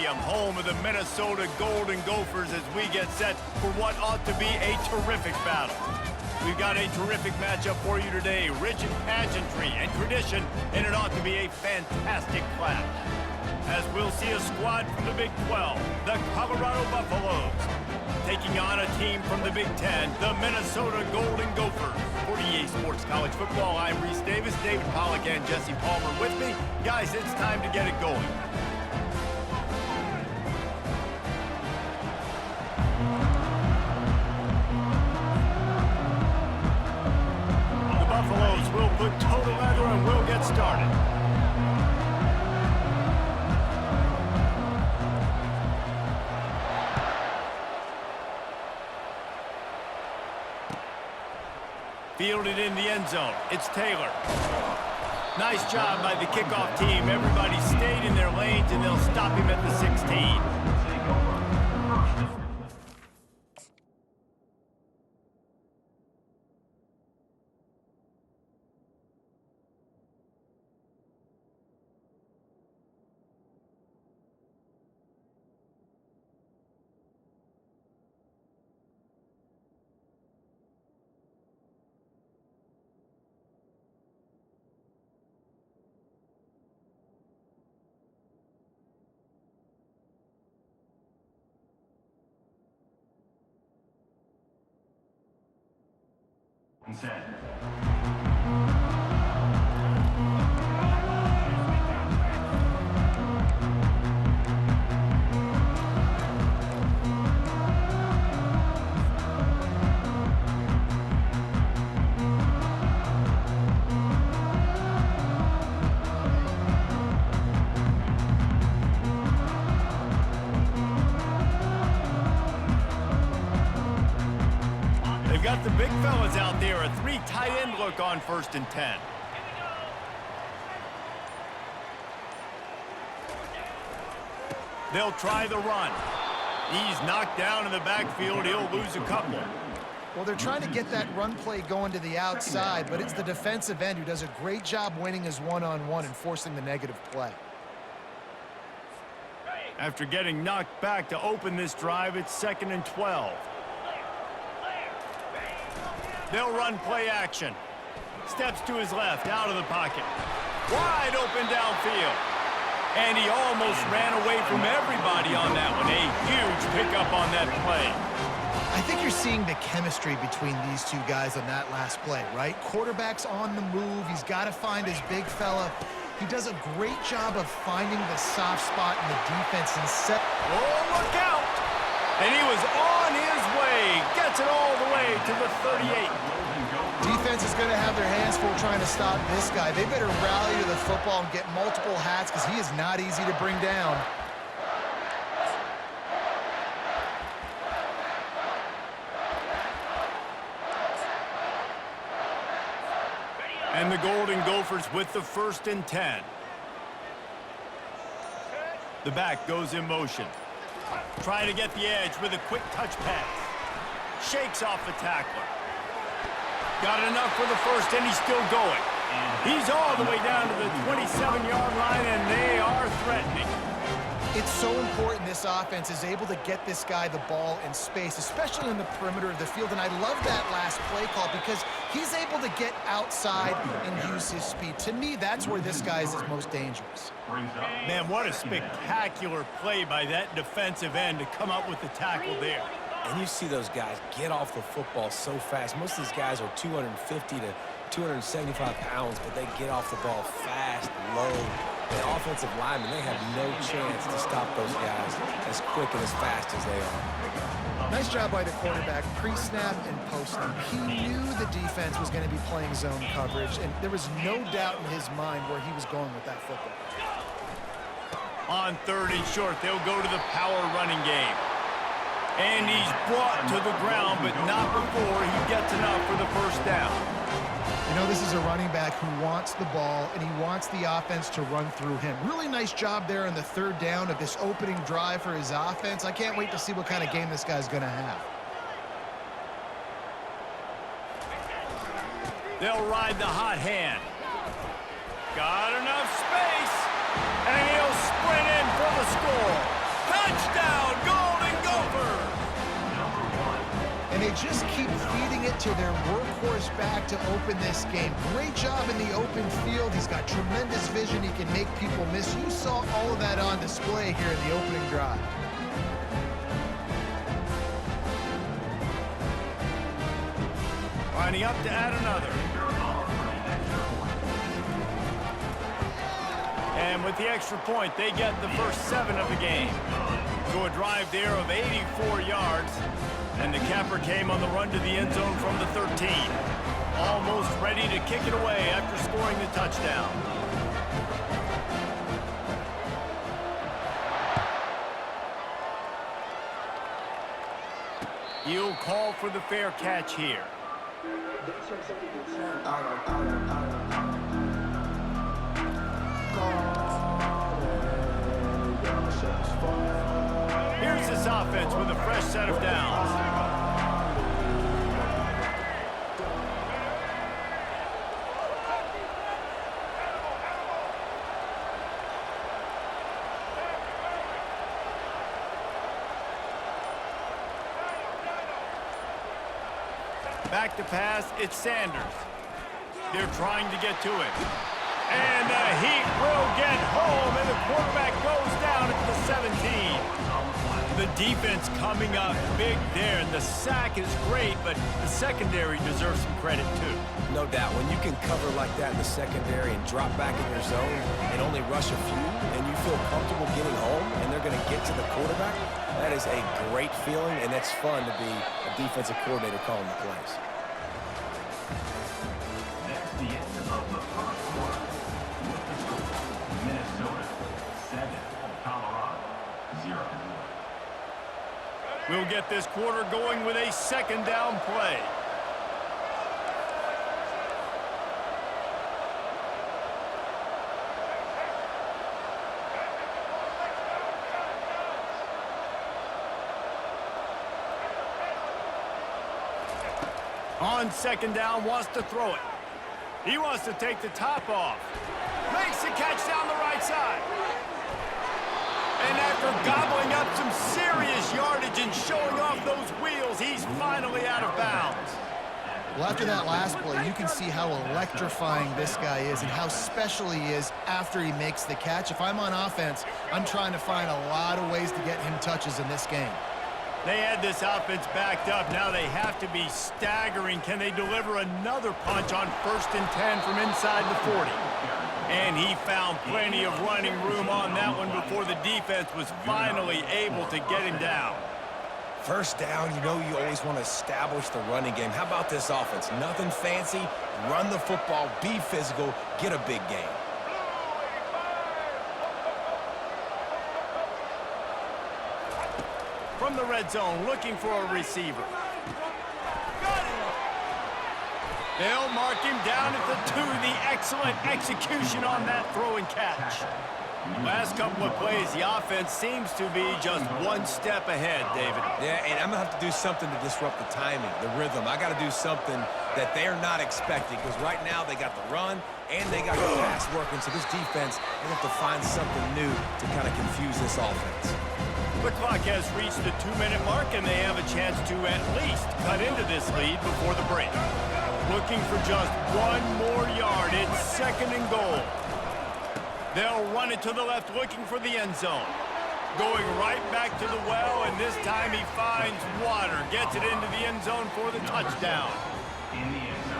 Stadium, home of the Minnesota Golden Gophers, as we get set for what ought to be a terrific battle. We've got a terrific matchup for you today, rich in pageantry and tradition, and it ought to be a fantastic clash. As we'll see a squad from the Big 12, the Colorado Buffaloes, taking on a team from the Big 10, the Minnesota Golden Gophers. For EA Sports College Football, I'm Reese Davis, David Pollack, and Jesse Palmer with me. Guys, it's time to get it going. The Buffaloes will put total leather and we'll get started. Fielded in the end zone. It's Taylor. Nice job by the kickoff team. Everybody stayed in their lanes, and they'll stop him at the 16. Set. Got the big fellas out there, a 3 tight end look on 1st and 10. They'll try the run. He's knocked down in the backfield. He'll lose a couple. Well, they're trying to get that run play going to the outside, but it's the defensive end who does a great job winning his one-on-one and forcing the negative play. After getting knocked back to open this drive, it's 2nd and 12. They'll run play action. Steps to his left, out of the pocket. Wide open downfield. And he almost ran away from everybody on that one. A huge pickup on that play. I think you're seeing the chemistry between these two guys on that last play, right? Quarterback's on the move. He's got to find his big fella. He does a great job of finding the soft spot in the defense and set. Oh, look out! And he was on his way. Gets it all the way to the 38. Defense is going to have their hands full trying to stop this guy. They better rally to the football and get multiple hats because he is not easy to bring down. And the Golden Gophers with the 1st and 10. The back goes in motion. Trying to get the edge with a quick touch pass. Shakes off the tackler. Got enough for the 1st, and he's still going. He's all the way down to the 27-yard line, and they are threatening. It's so important this offense is able to get this guy the ball in space, especially in the perimeter of the field. And I love that last play call because he's able to get outside and use his speed. To me, that's where this guy is his most dangerous. Man, what a spectacular play by that defensive end to come up with the tackle there. And you see those guys get off the football so fast. Most of these guys are 250 to 275 pounds, but they get off the ball fast, low. The offensive linemen, they have no chance to stop those guys as quick and as fast as they are. Nice job by the quarterback, pre-snap and post-snap. He knew the defense was going to be playing zone coverage, and there was no doubt in his mind where he was going with that football. On 3rd and short, they'll go to the power running game. And he's brought to the ground, but not before he gets enough for the 1st down. You know, this is a running back who wants the ball, and he wants the offense to run through him. Really nice job there on the 3rd down of this opening drive for his offense. I can't wait to see what kind of game this guy's going to have. They'll ride the hot hand. Got enough space, and he'll sprint in for the score. just keep feeding it to their workhorse back to open this game. Great job in the open field. He's got tremendous vision. He can make people miss. You saw all of that on display here in the opening drive. Lining up to add another. And with the extra point, they get the first 7 of the game. So a drive there of 84 yards. And the capper came on the run to the end zone from the 13. Almost ready to kick it away after scoring the touchdown. He'll call for the fair catch here. Here's this offense with a fresh set of downs. Back to pass, it's Sanders. They're trying to get to it. And the heat will get home, and the quarterback goes down at the 17. The defense coming up big there, and the sack is great, but the secondary deserves some credit too. No doubt. When you can cover like that in the secondary and drop back in your zone and only rush a few, and you feel comfortable getting home, and they're going to get to the quarterback, that is a great feeling, and it's fun to be a defensive coordinator calling the plays. That's the end of the first quarter. With the score, Minnesota 7, Colorado 0. We'll get this quarter going with a second down play. On second down, wants to throw it. He wants to take the top off. Makes the catch down the right side. And after gobbling up some serious yardage and showing off those wheels, he's finally out of bounds. Well, after that last play, you can see how electrifying this guy is and how special he is after he makes the catch. If I'm on offense, I'm trying to find a lot of ways to get him touches in this game. They had this offense backed up. Now they have to be staggering. Can they deliver another punch on 1st and 10 from inside the 40? And he found plenty of running room on that one before the defense was finally able to get him down. First down, you know you always want to establish the running game. How about this offense? Nothing fancy. Run the football, be physical, get a big gain. From the red zone, looking for a receiver. Got it. They'll mark him down at the 2. The excellent execution on that throw and catch. Last couple of plays, the offense seems to be just one step ahead, David. Yeah, and I'm going to have to do something to disrupt the timing, the rhythm. I got to do something that they're not expecting, because right now they got the run and they got the pass working. So this defense, they have to find something new to kind of confuse this offense. The clock has reached the 2-minute mark, and they have a chance to at least cut into this lead before the break. Looking for just one more yard. It's 2nd and goal. They'll run it to the left, looking for the end zone. Going right back to the well, and this time he finds water. Gets it into the end zone for the touchdown.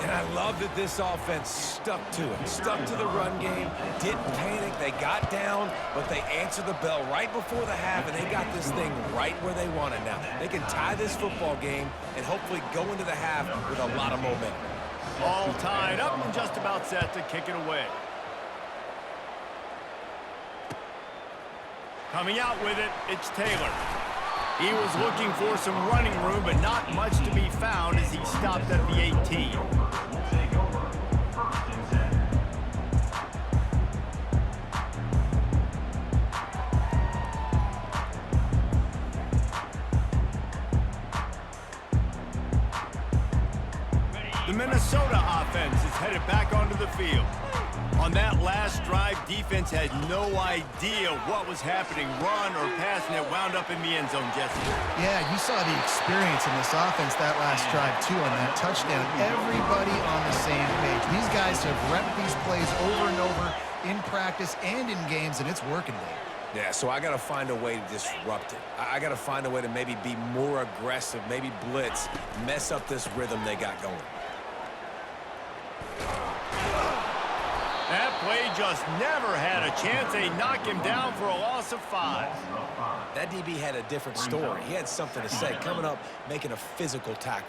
And I love that this offense stuck to it, stuck to the run game, didn't panic. They got down, but they answered the bell right before the half, and they got this thing right where they want it now. They can tie this football game and hopefully go into the half with a lot of momentum. All tied up and just about set to kick it away. Coming out with it, it's Taylor. He was looking for some running room, but not much to be found as he stopped at the 18. The Minnesota offense is headed back onto the field. On that last drive, defense had no idea what was happening. Run or pass, and it wound up in the end zone, Jesse. Yeah, you saw the experience in this offense that last drive, too, on that touchdown. Everybody on the same page. These guys have repped these plays over and over in practice and in games, and it's working, Dave. Yeah, so I got to find a way to disrupt it. I got to find a way to maybe be more aggressive, maybe blitz, mess up this rhythm they got going. That play just never had a chance. They knock him down for a loss of 5. That DB had a different story. He had something to say, coming up, making a physical tackle.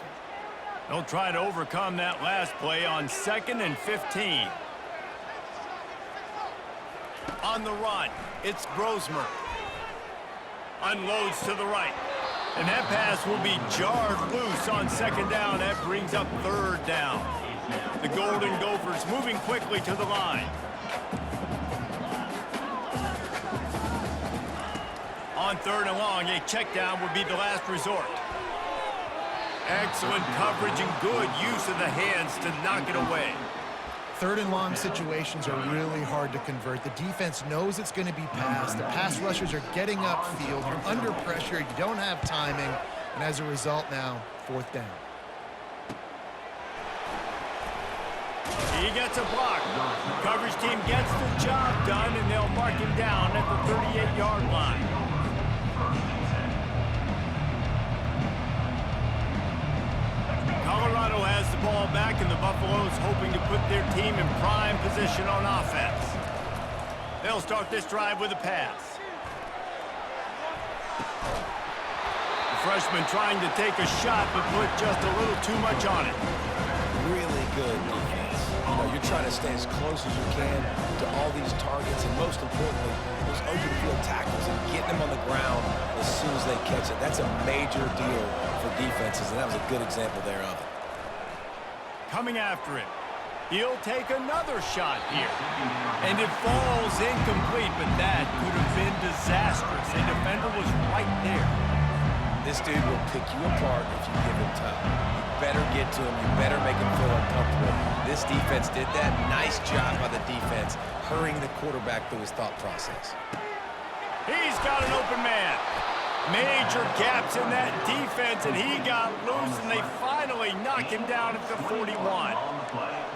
They'll try to overcome that last play on 2nd and 15. On the run, it's Grosmer. Unloads to the right. And that pass will be jarred loose on 2nd down. That brings up 3rd down. The Golden Gophers moving quickly to the line. On 3rd and long, a check down would be the last resort. Excellent coverage and good use of the hands to knock it away. 3rd and long situations are really hard to convert. The defense knows it's going to be passed. The pass rushers are getting upfield. You're under pressure. You don't have timing. And as a result now, 4th down. He gets a block. Coverage team gets the job done, and they'll mark him down at the 38-yard line. Colorado has the ball back, and the Buffaloes hoping to put their team in prime position on offense. They'll start this drive with a pass. The freshman trying to take a shot, but put just a little too much on it. Really good defense. You know, you're trying to stay as close as you can to all these targets, and most importantly, those open field tackles and getting them on the ground as soon as they catch it. That's a major deal for defenses, and that was a good example there of it. Coming after it. He'll take another shot here. And it falls incomplete, but that could have been disastrous. A defender was right there. This dude will pick you apart if you give him time. You better get to him. You better make him feel uncomfortable. This defense did that. Nice job by the defense, hurrying the quarterback through his thought process. He's got an open man. Major gaps in that defense, and he got loose, and they finally knock him down at the 41.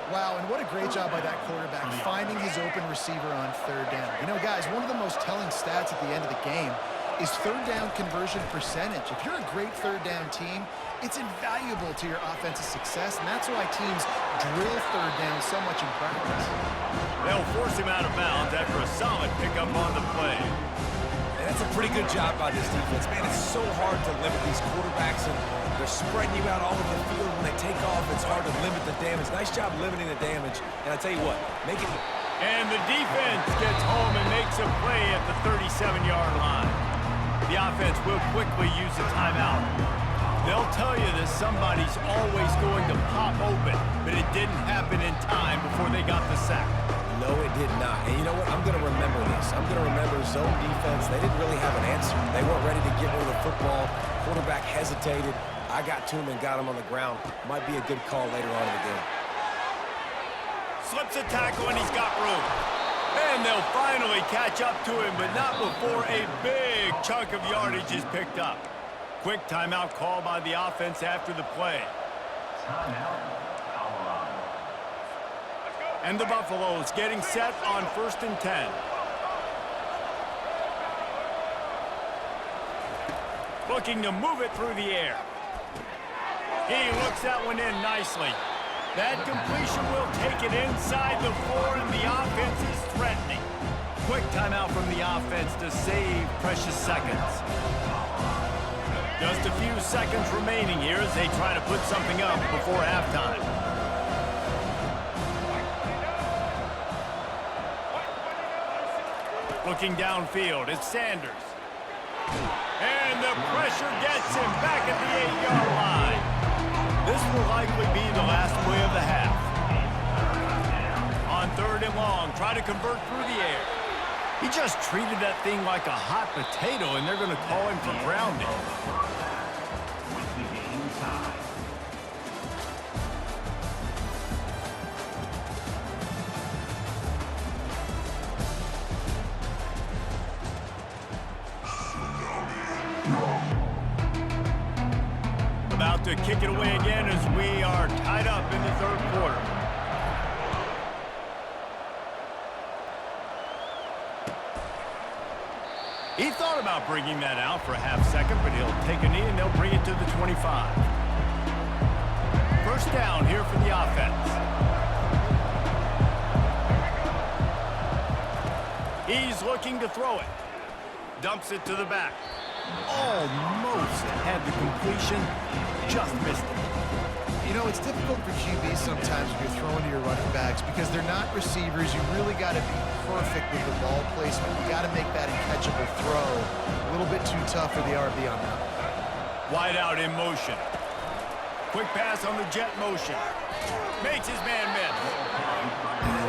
Wow, and what a great job by that quarterback, finding his open receiver on 3rd down. You know, guys, one of the most telling stats at the end of the game is 3rd down conversion percentage. If you're a great 3rd down team, it's invaluable to your offensive success, and that's why teams drill 3rd down so much in practice. They'll force him out of bounds after a solid pickup on the play. And that's a pretty good job by this defense. Man, it's so hard to limit these quarterbacks, and they're spreading you out all over the field. When they take off, it's hard to limit the damage. Nice job limiting the damage. And I tell you what, make it... And the defense gets home and makes a play at the 37-yard line. The offense will quickly use a timeout. They'll tell you that somebody's always going to pop open, but it didn't happen in time before they got the sack. No, it did not. And you know what? I'm going to remember this. I'm going to remember zone defense. They didn't really have an answer. They weren't ready to get rid of the football. Quarterback hesitated. I got to him and got him on the ground. Might be a good call later on in the game. Slips a tackle, and he's got room. And they'll finally catch up to him, but not before a big chunk of yardage is picked up. Quick timeout call by the offense after the play. And the Buffaloes getting set on 1st and 10. Looking to move it through the air. He looks that one in nicely. That completion will take it inside the 4, and the offense is threatening. Quick timeout from the offense to save precious seconds. Just a few seconds remaining here as they try to put something up before halftime. Looking downfield, it's Sanders. And the pressure gets him back at the 8-yard line. This will likely be the last play of the half. On 3rd and long, try to convert through the air. He just treated that thing like a hot potato, and they're going to call him for grounding. to kick it away again as we are tied up in the third quarter. He thought about bringing that out for a half second, but he'll take a knee and they'll bring it to the 25. First down here for the offense. He's looking to throw it. Dumps it to the back. Almost had the completion, just missed it. You know, it's difficult for QBs sometimes when you're throwing to your running backs because they're not receivers. You really got to be perfect with the ball placement. You got to make that a catchable throw. A little bit too tough for the RB on that. Wide out in motion. Quick pass on the jet motion. Makes his man miss.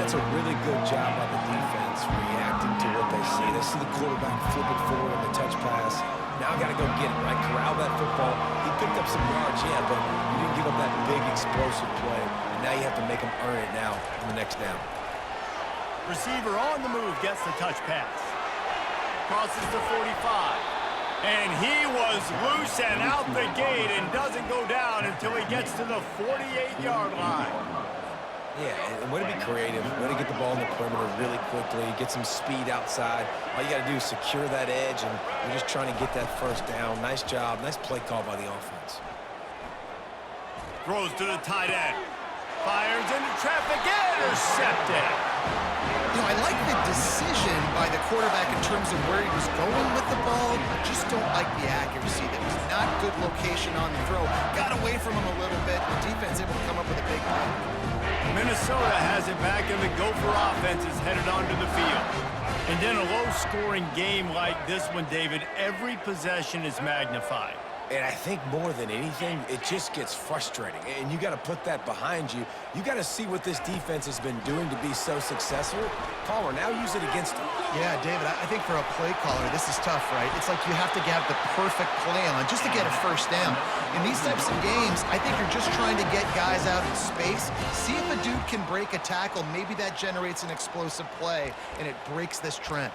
That's a really good job by the defense reacting to what they see. They see the quarterback flip it forward on the touch pass. Now I got to go get it, right? Corral that football. He picked up some yards, yeah, but you didn't give up that big explosive play. And now you have to make him earn it now on the next down. Receiver on the move gets the touch pass. Crosses the 45. And he was loose and out the gate and doesn't go down until he gets to the 48-yard line. Yeah, and way to be creative, way to get the ball in the perimeter really quickly, get some speed outside. All you got to do is secure that edge, and you're just trying to get that first down. Nice job, nice play call by the offense. Throws to the tight end. Fires into traffic, intercepted. You know, I like the decision by the quarterback in terms of where he was going with the ball. Just don't like the accuracy. That was not good location on the throw. Got away from him a little bit. The defense able to come up with a big play. Minnesota has it back, and the Gopher offense is headed onto the field. And in a low-scoring game like this one, David, every possession is magnified. And I think more than anything, it just gets frustrating. And you got to put that behind you. You got to see what this defense has been doing to be so successful. Caller, now use it against them. Yeah, David, I think for a play caller, this is tough, right? It's like you have to have the perfect play on just to get a first down. In these types of games, I think you're just trying to get guys out in space. See if a dude can break a tackle. Maybe that generates an explosive play, and it breaks this trend.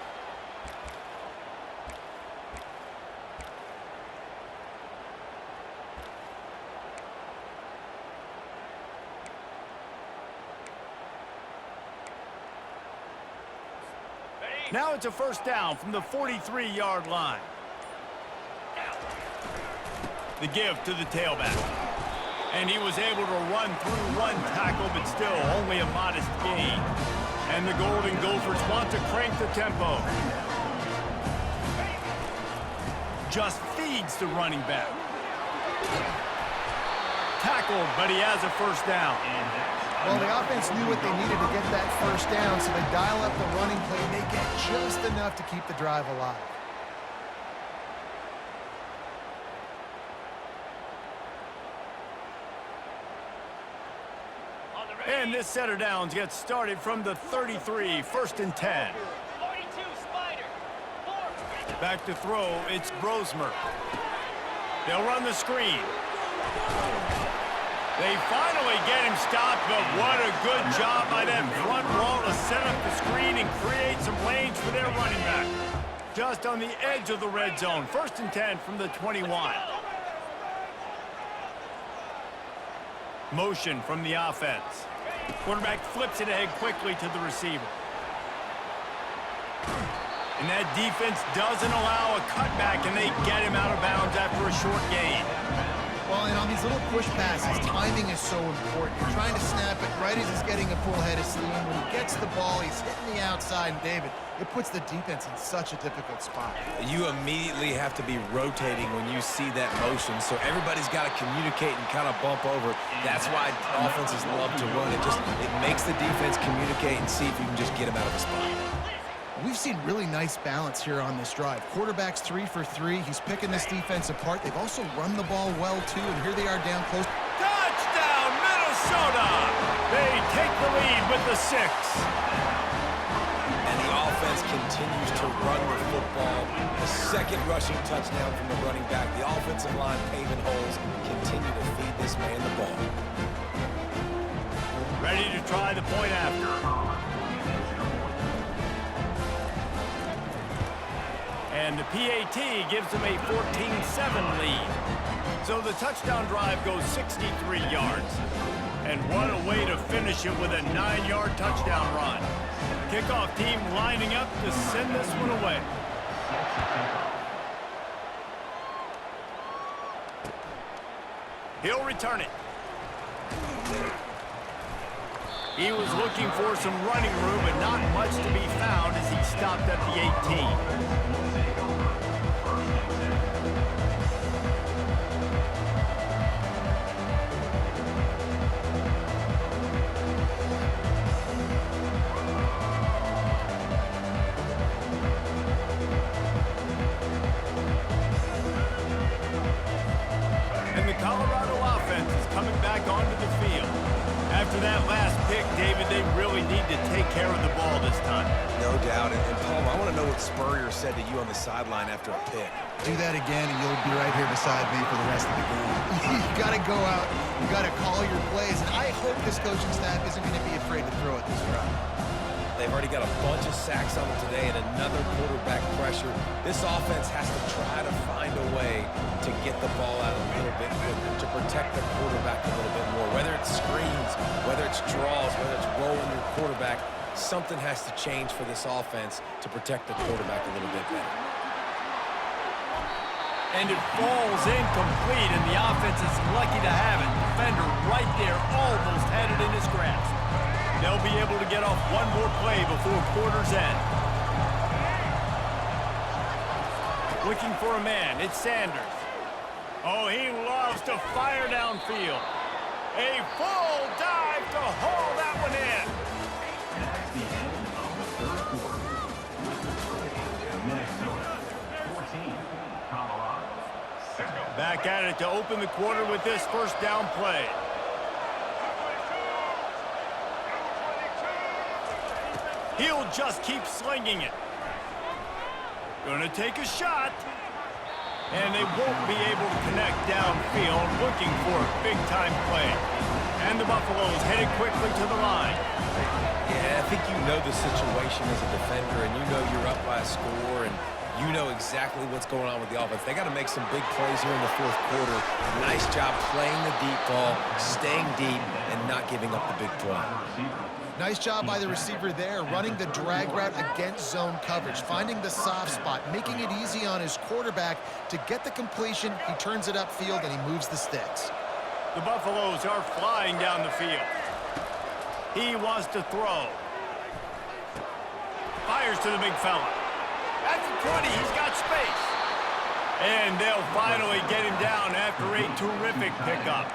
Now it's a first down from the 43-yard line. The give to the tailback. And he was able to run through one tackle, but still only a modest gain. And the Golden Gophers want to crank the tempo. Just feeds the running back. Tackled, but he has a first down. Well, the offense knew what they needed to get that first down, so they dial up the running play, and they get just enough to keep the drive alive. And this set of downs gets started from the 33, first and 10. 42, Spider. Back to throw, it's Brosmer. They'll run the screen. They finally get him stopped, but what a good job by that front wall to set up the screen and create some lanes for their running back. Just on the edge of the red zone. First and 10 from the 21. Motion from the offense. Quarterback flips it ahead quickly to the receiver. And that defense doesn't allow a cutback, and they get him out of bounds after a short gain. Well, and on these little push passes, timing is so important. You're trying to snap it right as he's getting a full head of steam. When he gets the ball, he's hitting the outside. And David, it puts the defense in such a difficult spot. You immediately have to be rotating when you see that motion, so everybody's got to communicate and kind of bump over. That's why offenses love to run. It makes the defense communicate and see if you can just get him out of a spot. We've seen really nice balance here on this drive. Quarterback's 3 for 3. He's picking this defense apart. They've also run the ball well, too, and here they are down close. Touchdown, Minnesota! They take the lead with the 6. And the offense continues to run the football. The second rushing touchdown from the running back. The offensive line paving holes. Continue to feed this man the ball. Ready to try the point after. And the PAT gives them a 14-7 lead. So the touchdown drive goes 63 yards. And what a way to finish it with a 9-yard touchdown run. Kickoff team lining up to send this one away. He'll return it. He was looking for some running room, but not much to be found as he stopped at the 18. And the Colorado offense is coming back onto the field. After that last pick, David, they really need to take care of the ball this time. No doubt. And Paul, I want to know what Spurrier said to you on the sideline after a pick. Do that again, and you'll be right here beside me for the rest of the game. You got to go out. You got to call your plays. And I hope this coaching staff isn't going to be afraid to throw it this route. They've already got a bunch of sacks on them today and another quarterback pressure. This offense has to try to find a way to get the ball out a little bit quicker, to protect the quarterback a little bit more. Whether it's screens, whether it's draws, whether it's rolling your quarterback, something has to change for this offense to protect the quarterback a little bit better. And it falls incomplete, and the offense is lucky to have it. Defender right there almost had it in his grasp. They'll be able to get off one more play before quarter's end. Looking for a man, it's Sanders. Oh, he loves to fire downfield. A full dive to haul that one in. And that's the end of the third quarter. Minnesota 14, Colorado 7. Back at it to open the quarter with this first down play. He'll just keep slinging it. Gonna take a shot. And they won't be able to connect downfield, looking for a big-time play. And the Buffaloes headed quickly to the line. Yeah, I think you know the situation as a defender, and you know you're up by a score, and you know exactly what's going on with the offense. They got to make some big plays here in the fourth quarter. Nice job playing the deep ball, staying deep, and not giving up the big play. Nice job by the receiver there, running the drag route against zone coverage, finding the soft spot, making it easy on his quarterback to get the completion. He turns it upfield, and he moves the sticks. The Buffaloes are flying down the field. He wants to throw. Fires to the big fella. At the 20, he's got space. And they'll finally get him down after a terrific pickup.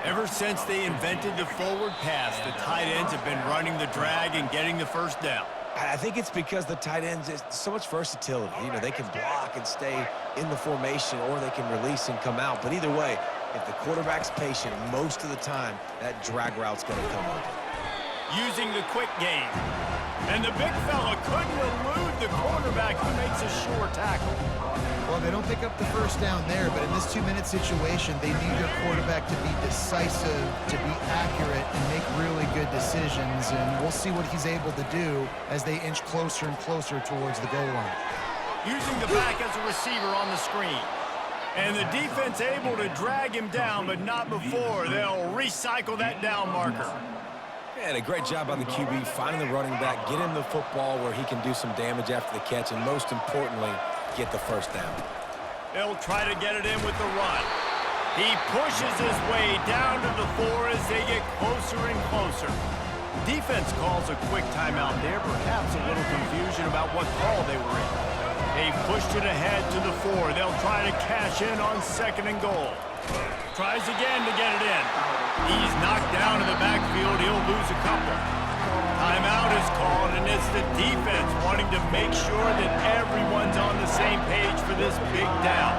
Ever since they invented the forward pass, the tight ends have been running the drag and getting the first down. I think it's because the tight ends, is so much versatility. You know, they can block and stay in the formation, or they can release and come out. But either way, if the quarterback's patient, most of the time, that drag route's going to come open. Using the quick game. And the big fella couldn't elude the quarterback who makes a sure tackle. Well, they don't pick up the first down there, but in this 2-minute situation, they need their quarterback to be decisive, to be accurate, and make really good decisions. And we'll see what he's able to do as they inch closer and closer towards the goal line. Using the back as a receiver on the screen. And the defense able to drag him down, but not before. They'll recycle that down marker. And a great job by the QB, finding the running back, get him the football where he can do some damage after the catch, and most importantly, get the first down. They'll try to get it in with the run. He pushes his way down to the 4 as they get closer and closer. Defense calls a quick timeout there, perhaps a little confusion about what call they were in. They pushed it ahead to the 4. They'll try to cash in on 2nd and goal. Tries again to get it in. He's knocked down in the backfield. He'll lose a couple. Timeout is called, and it's the defense wanting to make sure that everyone's on the same page for this big down.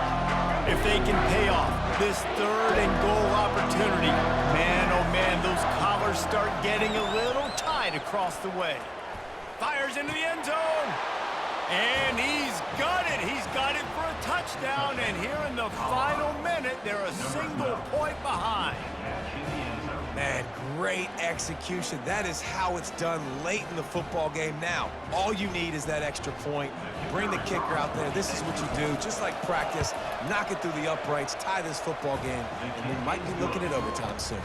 If they can pay off this 3rd and goal opportunity, man, oh man, those collars start getting a little tight across the way. Fires into the end zone. And he's got it. He's got it for a touchdown. And here in the final minute, they're a single point behind. Man, Great execution. That is how it's done late in the football game. Now, all you need is that extra point. Bring the kicker out there. This is what you do. Just like practice, knock it through the uprights, tie this football game, and we might be looking at overtime soon.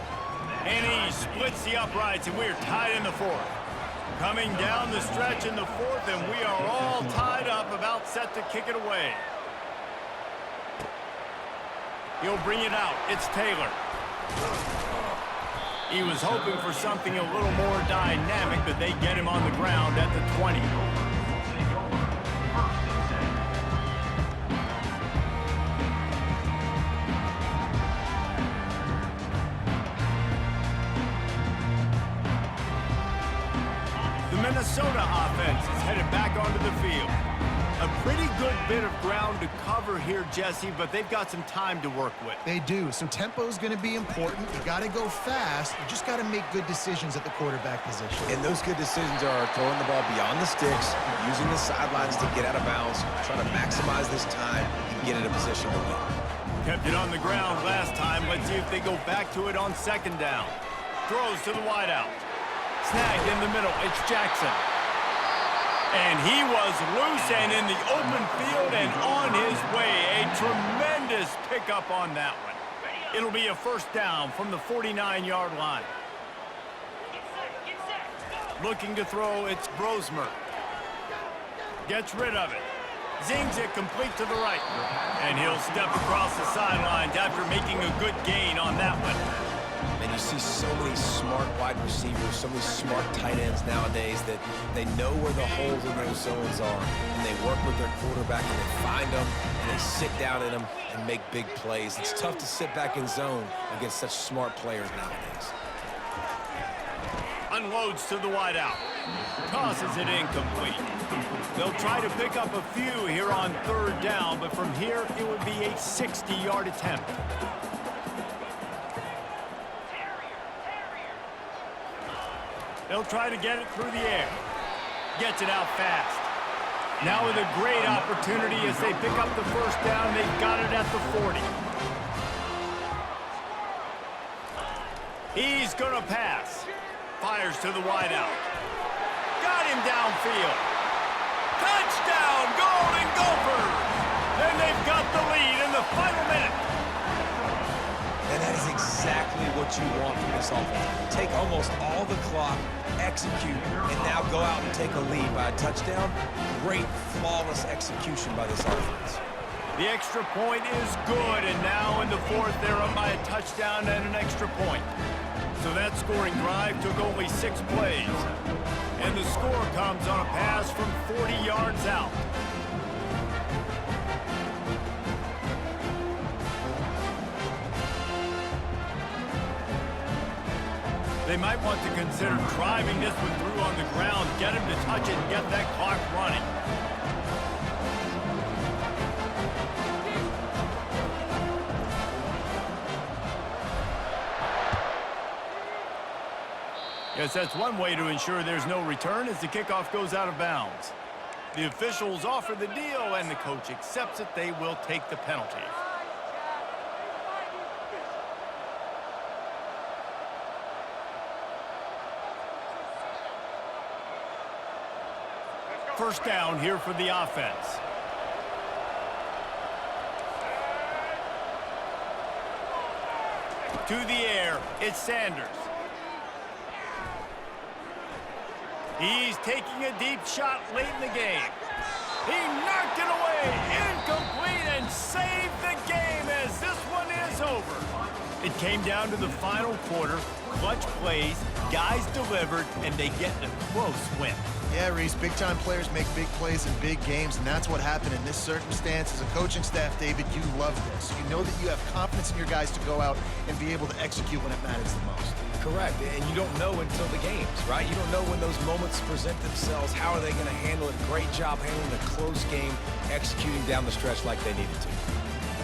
And he splits the uprights, and we're tied in the fourth. Coming down the stretch in the fourth, and we are all tied up, about set to kick it away. He'll bring it out. It's Taylor. He was hoping for something a little more dynamic, but they get him on the ground at the 20. Minnesota offense is headed back onto the field. A pretty good bit of ground to cover here, Jesse, but they've got some time to work with. They do. So tempo is going to be important. You got to go fast. You just got to make good decisions at the quarterback position. And those good decisions are throwing the ball beyond the sticks, using the sidelines to get out of bounds, trying to maximize this time and get in a position to win. Kept it on the ground last time. Let's see if they go back to it on second down. Throws to the wideout. Snagged in the middle. It's Jackson. And he was loose and in the open field and on his way. A tremendous pickup on that one. It'll be a first down from the 49-yard line. Looking to throw, it's Brosmer. Gets rid of it. Zings it complete to the right. And he'll step across the sidelines after making a good gain on that one. And you see so many smart wide receivers, so many smart tight ends nowadays that they know where the holes in those zones are, and they work with their quarterback, and they find them, and they sit down in them and make big plays. It's tough to sit back in zone against such smart players nowadays. Unloads to the wideout. Tosses it incomplete. They'll try to pick up a few here on third down, but from here it would be a 60-yard attempt. They'll try to get it through the air. Gets it out fast. Now with a great opportunity as they pick up the first down. They've got it at the 40. He's going to pass. Fires to the wideout. Got him downfield. Touchdown, Golden Gophers! And they've got the lead in the final minute. And that is exactly what you want from this offense. Take almost all the clock, execute, and now go out and take a lead by a touchdown. Great, flawless execution by this offense. The extra point is good, and now in the fourth, they're up by a touchdown and an extra point. So that scoring drive took only 6 plays. And the score comes on a pass from 40 yards out. They might want to consider driving this one through on the ground, get him to touch it, and get that clock running. Guess that's one way to ensure there's no return as the kickoff goes out of bounds. The officials offer the deal, and the coach accepts it. They will take the penalty. First down here for the offense. To the air, it's Sanders. He's taking a deep shot late in the game. He knocked it away, incomplete, and saved the game as this one is over. It came down to the final quarter, clutch plays, guys delivered, and they get a close win. Yeah, Reese, big-time players make big plays in big games, and that's what happened in this circumstance. As a coaching staff, David, you love this. You know that you have confidence in your guys to go out and be able to execute when it matters the most. Correct, and you don't know until the games, right? You don't know when those moments present themselves. How are they going to handle it? Great job handling a close game, executing down the stretch like they needed to.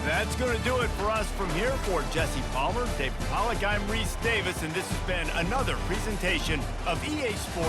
That's going to do it for us from here. For Jesse Palmer, David Pollack, I'm Reese Davis, and this has been another presentation of EA Sports.